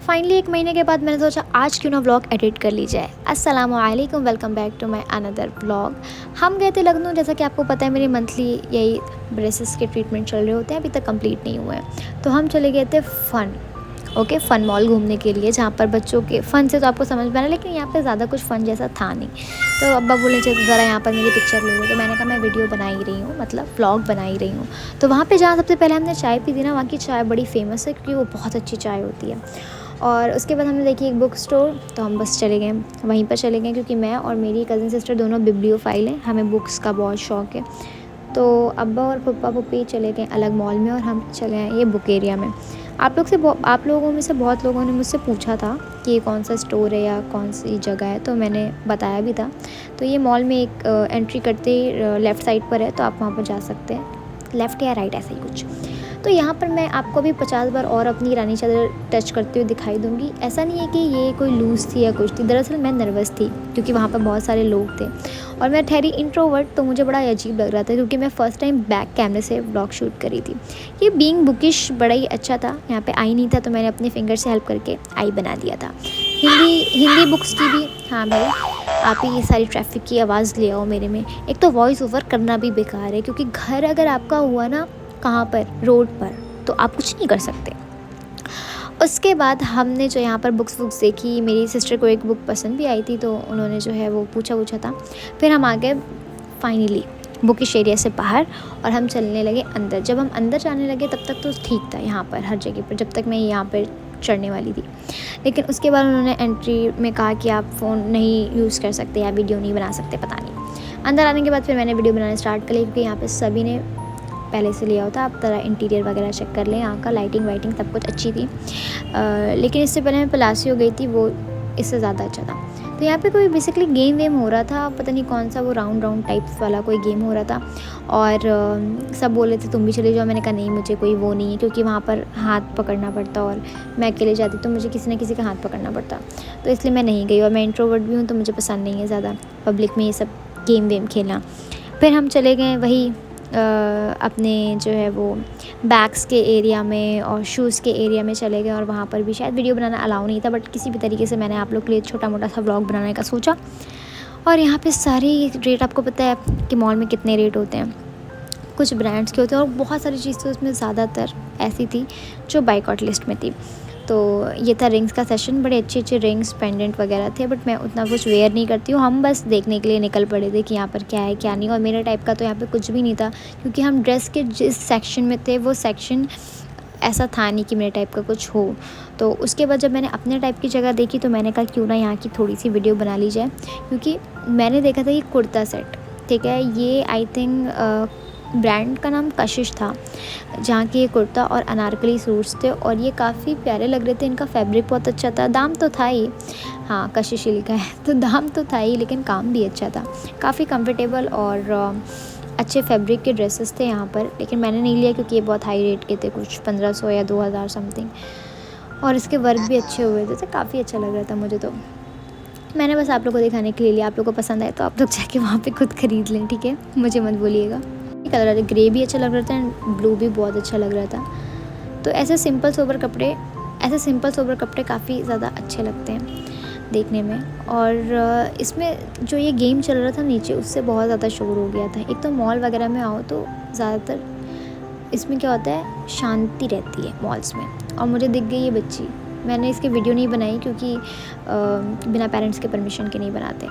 Finally 1 महीने के बाद मैंने सोचा आज क्यों ना व्लॉग एडिट कर ली जाए। अस्सलामुअलैकुम, welcome back to my another vlog. हम गए थे लखनऊ, जैसा कि आपको पता है मेरी मंथली यही ब्रेसेस के ट्रीटमेंट चल रहे होते हैं, अभी तक कंप्लीट नहीं हुए हैं। तो हम चले गए थे फ़न मॉल घूमने के लिए, जहाँ पर बच्चों के फ़न से तो आपको समझ में आना, लेकिन यहाँ पे ज़्यादा कुछ फ़न जैसा था नहीं। तो अब्बा बोले चलो ज़रा यहाँ पर मेरी पिक्चर ले लो, तो मैंने कहा मैं वीडियो बना ही रही हूँ, मतलब व्लॉग बना ही रही हूँ। तो वहाँ पे जहाँ सबसे पहले हमने चाय पी थी ना, वहाँ की चाय बड़ी फ़ेमस है क्योंकि वो बहुत अच्छी चाय होती है। और उसके बाद हमने देखी एक बुक स्टोर, तो हम बस चले गए, वहीं पर चले गए क्योंकि मैं और मेरी कज़न सिस्टर दोनों बिब्लियोफाइल हैं, हमें बुक्स का बहुत शौक़ है। तो अब्बा और पप्पा पुप्पी चले गए अलग मॉल में और हम चले आए ये बुक एरिया में। आप लोगों में से बहुत लोगों ने मुझसे पूछा था कि ये कौन सा स्टोर है या कौन सी जगह है, तो मैंने बताया भी था। तो ये मॉल में एक एंट्री करते ही लेफ़्ट साइड पर है, तो आप वहाँ पर जा सकते हैं, लेफ़्ट या राइट ऐसा ही कुछ। तो यहाँ पर मैं आपको भी 50 बार और अपनी रानी चादर टच करते हुए दिखाई दूँगी। ऐसा नहीं है कि ये कोई लूज़ थी या कुछ थी, दरअसल मैं नर्वस थी क्योंकि वहाँ पर बहुत सारे लोग थे और मैं ठहरी इंट्रोवर्ट, तो मुझे बड़ा अजीब लग रहा था क्योंकि मैं फ़र्स्ट टाइम बैक कैमरे से व्लॉग शूट करी थी। ये बीइंग बुकिश बड़ा ही अच्छा था। यहाँ पे आई नहीं था तो मैंने अपने फिंगर से हेल्प करके आई बना दिया था। हिंदी बुक्स की भी, हाँ भाई आप ही ये सारी ट्रैफिक की आवाज़ ले आओ मेरे में। एक तो वॉइस ओवर करना भी बेकार है क्योंकि घर अगर आपका हुआ ना कहाँ पर, रोड पर, तो आप कुछ नहीं कर सकते। उसके बाद हमने जो यहाँ पर बुक्स देखी, मेरी सिस्टर को एक बुक पसंद भी आई थी तो उन्होंने जो है वो पूछा था। फिर हम आ गए फाइनली बुकिश एरिया से बाहर और हम चलने लगे अंदर। जब हम अंदर जाने लगे तब तक तो ठीक था यहाँ पर हर जगह पर, जब तक मैं यहाँ पर चढ़ने वाली थी। लेकिन उसके बाद उन्होंने एंट्री में कहा कि आप फ़ोन नहीं यूज़ कर सकते या वीडियो नहीं बना सकते, पता नहीं। अंदर आने के बाद फिर मैंने वीडियो बनाना स्टार्ट कर ली क्योंकि यहाँ पे सभी ने पहले से लिया होता। आप तरह इंटीरियर वगैरह चेक कर लें, यहाँ का लाइटिंग वाइटिंग सब कुछ अच्छी थी। लेकिन इससे पहले मैं पलासियो गई थी, वो इससे ज़्यादा अच्छा था। तो यहाँ पे कोई बेसिकली गेम वेम हो रहा था, पता नहीं कौन सा, वो राउंड टाइप्स वाला कोई गेम हो रहा था। और सब बोले थे तुम भी चले जाओ, मैंने कहा नहीं मुझे कोई वो नहीं है क्योंकि वहाँ पर हाथ पकड़ना पड़ता और मैं अकेले जाती तो मुझे किसी न किसी का हाथ पकड़ना पड़ता, तो इसलिए मैं नहीं गई। और मैं इंट्रोवर्ट भी हूँ तो मुझे पसंद नहीं है ज़्यादा पब्लिक में ये सब गेम वेम खेलना। फिर हम चले गए वही अपने जो है वो बैग्स के एरिया में और शूज़ के एरिया में चले गए और वहाँ पर भी शायद वीडियो बनाना अलाउ नहीं था, बट किसी भी तरीके से मैंने आप लोग के लिए छोटा मोटा सा व्लॉग बनाने का सोचा। और यहाँ पे सारे रेट आपको पता है कि मॉल में कितने रेट होते हैं, कुछ ब्रांड्स के होते हैं और बहुत सारी चीज़ें उसमें ज़्यादातर ऐसी थी जो बाइकआउट लिस्ट में थी। तो ये था रिंग्स का सेशन, बड़े अच्छे रिंग्स पेंडेंट वगैरह थे, बट मैं उतना कुछ वेयर नहीं करती हूँ। हम बस देखने के लिए निकल पड़े थे कि यहाँ पर क्या है क्या नहीं, और मेरे टाइप का तो यहाँ पे कुछ भी नहीं था क्योंकि हम ड्रेस के जिस सेक्शन में थे वो सेक्शन ऐसा था नहीं कि मेरे टाइप का कुछ हो। तो उसके बाद जब मैंने अपने टाइप की जगह देखी तो मैंने कहा क्यों ना यहाँ की थोड़ी सी वीडियो बना ली जाए, क्योंकि मैंने देखा था ये कुर्ता सेट, ठीक है, ये आई थिंक ब्रांड का नाम कशिश था, जहाँ के ये कुर्ता और अनारकली सूट्स थे और ये काफ़ी प्यारे लग रहे थे। इनका फैब्रिक बहुत अच्छा था, दाम तो था ही, हाँ कशिश ही लिखा है तो दाम तो था ही, लेकिन काम भी अच्छा था, काफ़ी कंफर्टेबल और अच्छे फैब्रिक के ड्रेसेस थे यहाँ पर। लेकिन मैंने नहीं लिया क्योंकि ये बहुत हाई रेट के थे, कुछ 1500 या 2000 समथिंग, और इसके वर्क भी अच्छे हुए थे, तो काफ़ी अच्छा लग रहा था मुझे। तो मैंने बस आप लोगों को दिखाने के लिए लिया, आप लोगों को पसंद आए तो आप लोग जाके वहाँ पे खुद ख़रीद लें, ठीक है, मुझे मत बोलिएगा। कलर ग्रे भी अच्छा लग रहा था एंड ब्लू भी बहुत अच्छा लग रहा था। तो ऐसे सिंपल सोबर कपड़े काफ़ी ज़्यादा अच्छे लगते हैं देखने में। और इसमें जो ये गेम चल रहा था नीचे, उससे बहुत ज़्यादा शोर हो गया था। एक तो मॉल वगैरह में आओ तो ज़्यादातर इसमें क्या होता है, शांति रहती है मॉल्स में, और मुझे दिख गई ये बच्ची। मैंने इसकी वीडियो नहीं बनाई क्योंकि बिना पेरेंट्स के परमिशन के नहीं बनाते।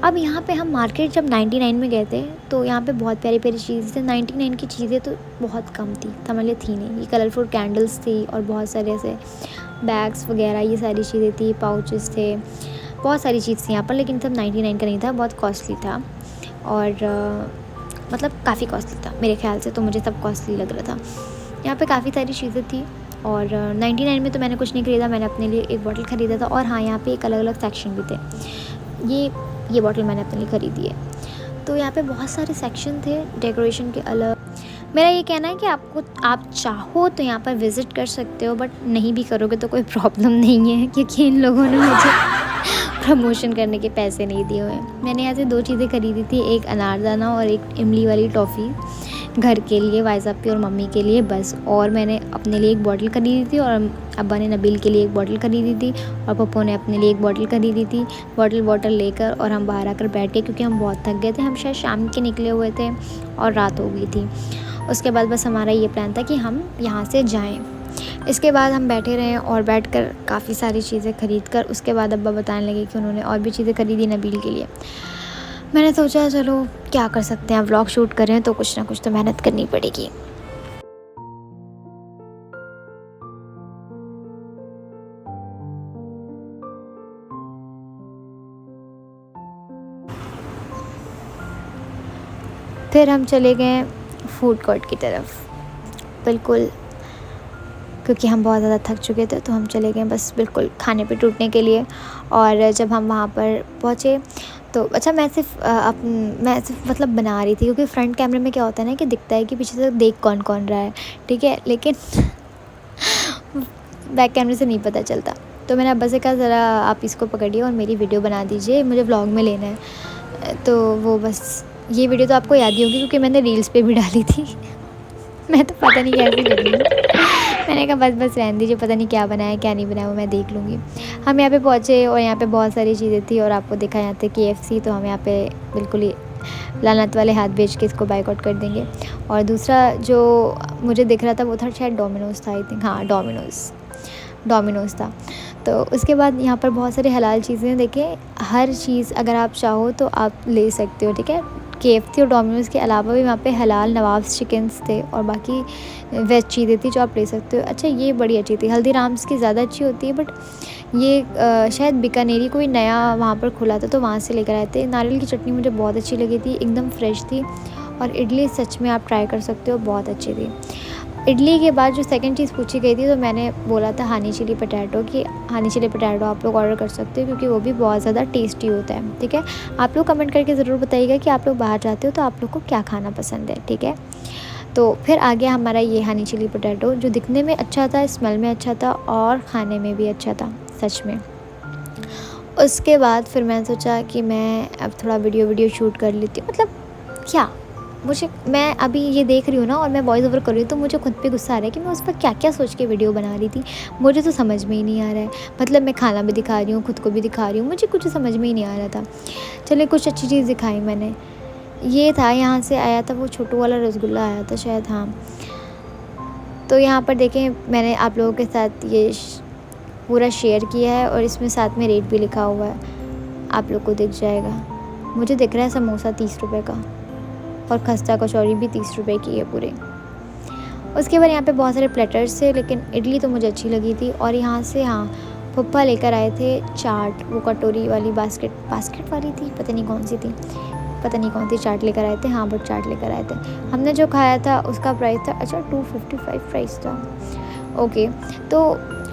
अब यहाँ पे हम मार्केट जब 99 में गए थे तो यहाँ पे बहुत प्यारी चीज़ थी। 99 की चीज़ें तो बहुत कम थी, समझ थी नहीं। ये कलरफुल कैंडल्स थी और बहुत सारे ऐसे बैग्स वगैरह, ये सारी चीज़ें थी, पाउचेस थे, बहुत सारी चीज़ थी यहाँ पर। लेकिन सब 99 का नहीं था, बहुत कॉस्टली था और मतलब काफ़ी कॉस्टली था मेरे ख्याल से, तो मुझे सब कॉस्टली लग रहा था। यहाँ पे काफ़ी सारी चीज़ें थी और 99 में तो मैंने कुछ नहीं ख़रीदा, मैंने अपने लिए एक बॉटल ख़रीदा था। और हाँ, यहाँ पे एक अलग अलग सेक्शन भी थे, ये बॉटल मैंने अपने लिए ख़रीदी है। तो यहाँ पे बहुत सारे सेक्शन थे डेकोरेशन के अलग। मेरा ये कहना है कि आप चाहो तो यहाँ पर विज़िट कर सकते हो, बट नहीं भी करोगे तो कोई प्रॉब्लम नहीं है क्योंकि इन लोगों ने मुझे प्रमोशन करने के पैसे नहीं दिए हुए हैं। मैंने यहाँ से 2 चीज़ें ख़रीदी थी, एक अनारदाना और एक इमली वाली टॉफ़ी, घर के लिए, वाइज़ की और मम्मी के लिए बस। और मैंने अपने लिए एक बॉटल खरीदी थी और अब्बा ने नबील के लिए एक बॉटल खरीदी थी और पप्पू ने अपने लिए एक बॉटल खरीदी थी। बॉटल लेकर और हम बाहर आकर बैठ गए क्योंकि हम बहुत थक गए थे। हम शायद शाम के निकले हुए थे और रात हो गई थी। उसके बाद बस हमारा ये प्लान था कि हम यहाँ से जाएँ। इसके बाद हम बैठे रहे और बैठकर काफ़ी सारी चीज़ें ख़रीद कर उसके बाद अब्बा बताने लगे कि उन्होंने और भी चीज़ें ख़रीदी नबील के लिए। मैंने सोचा चलो क्या कर सकते हैं, व्लॉग शूट कर रहे हैं तो कुछ ना कुछ तो मेहनत करनी पड़ेगी। फिर हम चले गए फूड कोर्ट की तरफ, बिल्कुल, क्योंकि हम बहुत ज़्यादा थक चुके थे तो हम चले गए बस बिल्कुल खाने पे टूटने के लिए। और जब हम वहाँ पर पहुँचे तो अच्छा मैं सिर्फ मतलब बना रही थी, क्योंकि फ्रंट कैमरे में क्या होता है ना कि दिखता है कि पीछे से देख कौन कौन रहा है, ठीक है, लेकिन बैक कैमरे से नहीं पता चलता। तो मैंने अब्बा से कहा ज़रा आप इसको पकड़िए और मेरी वीडियो बना दीजिए, मुझे व्लॉग में लेना है। तो वो बस ये वीडियो तो आपको याद ही होगी क्योंकि मैंने रील्स पे भी डाली थी। मैं तो पता नहीं कैसी लग रही हूँ। मैंने कहा बस रहने दीजिए, पता नहीं क्या बनाया क्या नहीं बनाया वो मैं देख लूँगी। हम यहाँ पे पहुँचे और यहाँ पे बहुत सारी चीज़ें थी और आपको दिखा यहाँ पे KFC, तो हम यहाँ पे बिल्कुल ही लानत वाले हाथ भेज के इसको बाइकआउट कर देंगे। और दूसरा जो मुझे दिख रहा था वो था शायद डोमिनोज़ था, आई थिंक, हाँ डोमिनोज़ था। तो उसके बाद यहाँ पर बहुत सारी हलाल चीज़ें, देखें हर चीज़ अगर आप चाहो तो आप ले सकते हो, ठीक है। KFC और डोमिनोज़ के अलावा भी वहाँ पे हलाल नवाब्स चिकन्स थे और बाकी वेज चीज़ें थी जो आप ले सकते हो। अच्छा ये बड़ी अच्छी थी, हल्दीराम्स की ज़्यादा अच्छी होती है, बट ये शायद बीकानेरी कोई नया वहाँ पर खुला था तो वहाँ से लेकर आए थे। नारियल की चटनी मुझे बहुत अच्छी लगी थी, एकदम फ्रेश थी। और इडली सच में आप ट्राई कर सकते हो, बहुत अच्छी थी। इडली के बाद जो सेकंड चीज़ पूछी गई थी तो मैंने बोला था हनी चिली पटैटो, कि हनी चिली पटैटो आप लोग ऑर्डर कर सकते हो क्योंकि वो भी बहुत ज़्यादा टेस्टी होता है, ठीक है। आप लोग कमेंट करके ज़रूर बताइएगा कि आप लोग बाहर जाते हो तो आप लोग को क्या खाना पसंद है, ठीक है। तो फिर आ गया हमारा ये हनी चिली पटैटो, जो दिखने में अच्छा था, स्मेल में अच्छा था और ख़ाने में भी अच्छा था सच में। उसके बाद फिर मैंने सोचा कि मैं अब थोड़ा वीडियो शूट कर लेती हूँ, मतलब क्या मैं अभी ये देख रही हूँ ना और मैं वॉइस ओवर कर रही हूँ तो मुझे खुद पे गुस्सा आ रहा है कि मैं उस पर क्या क्या सोच के वीडियो बना रही थी। मुझे तो समझ में ही नहीं आ रहा है, मतलब मैं खाना भी दिखा रही हूँ, खुद को भी दिखा रही हूँ, मुझे कुछ समझ में ही नहीं आ रहा था। चलिए कुछ अच्छी चीज़ दिखाई मैंने, ये था यहाँ से आया था वो छोटू वाला रसगुल्ला आया था शायद, हाँ। तो यहाँ पर देखें मैंने आप लोगों के साथ ये पूरा शेयर किया है और इसमें साथ में रेट भी लिखा हुआ है, आप लोग को दिख जाएगा। मुझे दिख रहा है समोसा 30 रुपये का और खस्ता कचौरी भी 30 रुपये की है पूरे। उसके बाद यहाँ पे बहुत सारे प्लेटर्स थे, लेकिन इडली तो मुझे अच्छी लगी थी। और यहाँ से हाँ पप्पा लेकर आए थे चाट, वो कटोरी वाली बास्केट वाली थी, पता नहीं कौन सी चाट लेकर आए थे, हाँ बट चाट लेकर आए थे। हमने जो खाया था उसका प्राइस था, अच्छा 255 प्राइस था, ओके। तो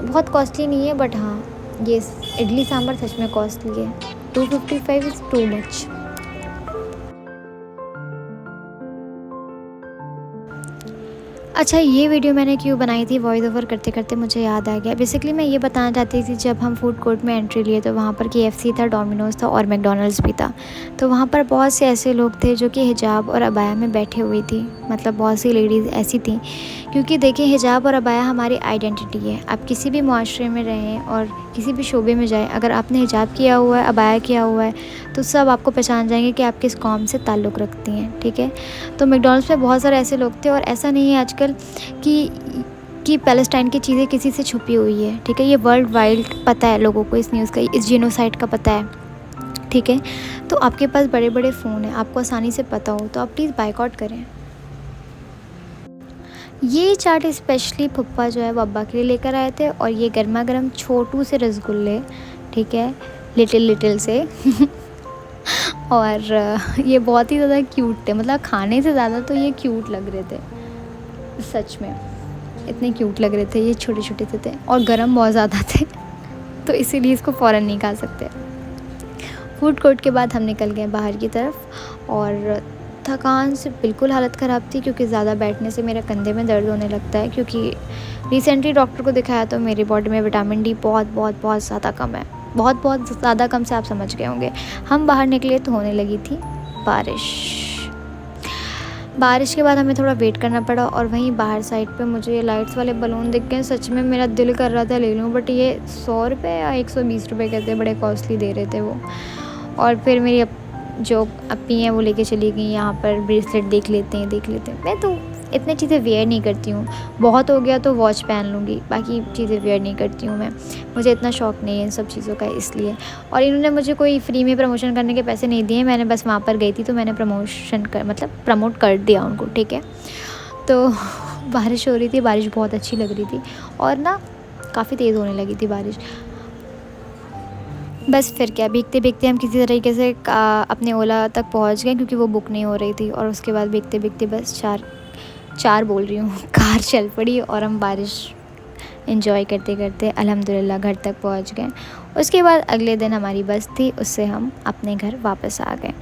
बहुत कॉस्टली नहीं है, बट हाँ ये इडली सांभर सच में कॉस्टली है, 255 इज़ टू मच। अच्छा ये वीडियो मैंने क्यों बनाई थी, वॉइस ओवर करते करते मुझे याद आ गया। बेसिकली मैं ये बताना चाहती थी, जब हम फूड कोर्ट में एंट्री लिए तो वहाँ पर KFC था, डोमिनोज़ था और मैकडॉनल्ड्स भी था। तो वहाँ पर बहुत से ऐसे लोग थे जो कि हिजाब और अबाया में बैठे हुई थी, मतलब बहुत सी लेडीज़ ऐसी थी, क्योंकि देखिए हिजाब और अबाया हमारी आइडेंटिटी है। आप किसी भी मुआशरे में रहें और किसी भी शोबे में जाएँ, अगर आपने हिजाब किया हुआ है, अबाया किया हुआ है, तो सब आपको पहचान जाएंगे कि आप किस कौम से ताल्लुक़ रखती हैं, ठीक है। तो मैकडॉनल्ड्स में बहुत सारे ऐसे लोग थे और ऐसा नहीं है आजकल कि पैलेस्टाइन की चीज़ें किसी से छुपी हुई है, ठीक है। ये वर्ल्ड वाइड पता है लोगों को इस न्यूज़ का, इस जीनोसाइड का पता है, ठीक है। तो आपके पास बड़े बड़े फ़ोन हैं, आपको आसानी से पता हो, तो आप प्लीज़ बाइकआउट करें। ये चाट स्पेशली पप्पा जो है वो अब्बा के लिए लेकर आए थे और ये गर्मा गर्म छोटू से रसगुल्ले, ठीक है, लिटिल से और ये बहुत ही ज़्यादा क्यूट थे, मतलब खाने से ज़्यादा तो ये क्यूट लग रहे थे, सच में इतने क्यूट लग रहे थे, ये छोटे छोटे थे और गरम बहुत ज़्यादा थे तो इसीलिए इसको फ़ौरन नहीं खा सकते। फूड कोर्ट के बाद हम निकल गए बाहर की तरफ और थकान से बिल्कुल हालत ख़राब थी, क्योंकि ज़्यादा बैठने से मेरे कंधे में दर्द होने लगता है, क्योंकि रिसेंटली डॉक्टर को दिखाया तो मेरी बॉडी में विटामिन डी बहुत ज़्यादा कम है, बहुत ज़्यादा कम से आप समझ गए होंगे। हम बाहर निकले तो होने लगी थी बारिश। बारिश के बाद हमें थोड़ा वेट करना पड़ा और वहीं बाहर साइड पे मुझे लाइट्स वाले बलून दिख गए। सच में मेरा दिल कर रहा था ले लूँ, बट ये 100 रुपये या 120 रुपये कहते, बड़े कॉस्टली दे रहे थे वो। और फिर मेरी जो अपी हैं वो लेके चली गई, यहाँ पर ब्रेसलेट देख लेते हैं देख लेते हैं। मैं तो इतनी चीज़ें वेयर नहीं करती हूँ, बहुत हो गया तो वॉच पहन लूँगी, बाकी चीज़ें वेयर नहीं करती हूँ मैं। मुझे इतना शौक़ नहीं है इन सब चीज़ों का, इसलिए। और इन्होंने मुझे कोई फ्री में प्रमोशन करने के पैसे नहीं दिए, मैंने बस वहाँ पर गई थी तो मैंने प्रमोट कर दिया उनको, ठीक है। तो बारिश हो रही थी, बारिश बहुत अच्छी लग रही थी और ना काफ़ी तेज़ होने लगी थी बारिश। बस फिर क्या, भीगते भीगते हम किसी तरीके से अपने ओला तक पहुंच गए, क्योंकि वो बुक नहीं हो रही थी। और उसके बाद भीगते भीगते बस चार बोल रही हूँ कार चल पड़ी और हम बारिश एंजॉय करते करते अल्हम्दुलिल्लाह घर तक पहुंच गए। उसके बाद अगले दिन हमारी बस थी, उससे हम अपने घर वापस आ गए।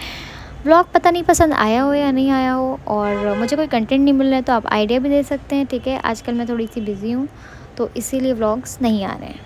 व्लॉग पता नहीं पसंद आया हो या नहीं आया हो, और मुझे कोई कंटेंट नहीं मिल रहा है तो आप आइडिया भी दे सकते हैं, ठीक है। आजकल मैं थोड़ी सी बिज़ी हूँ तो इसीलिए व्लॉग्स नहीं आ रहे हैं।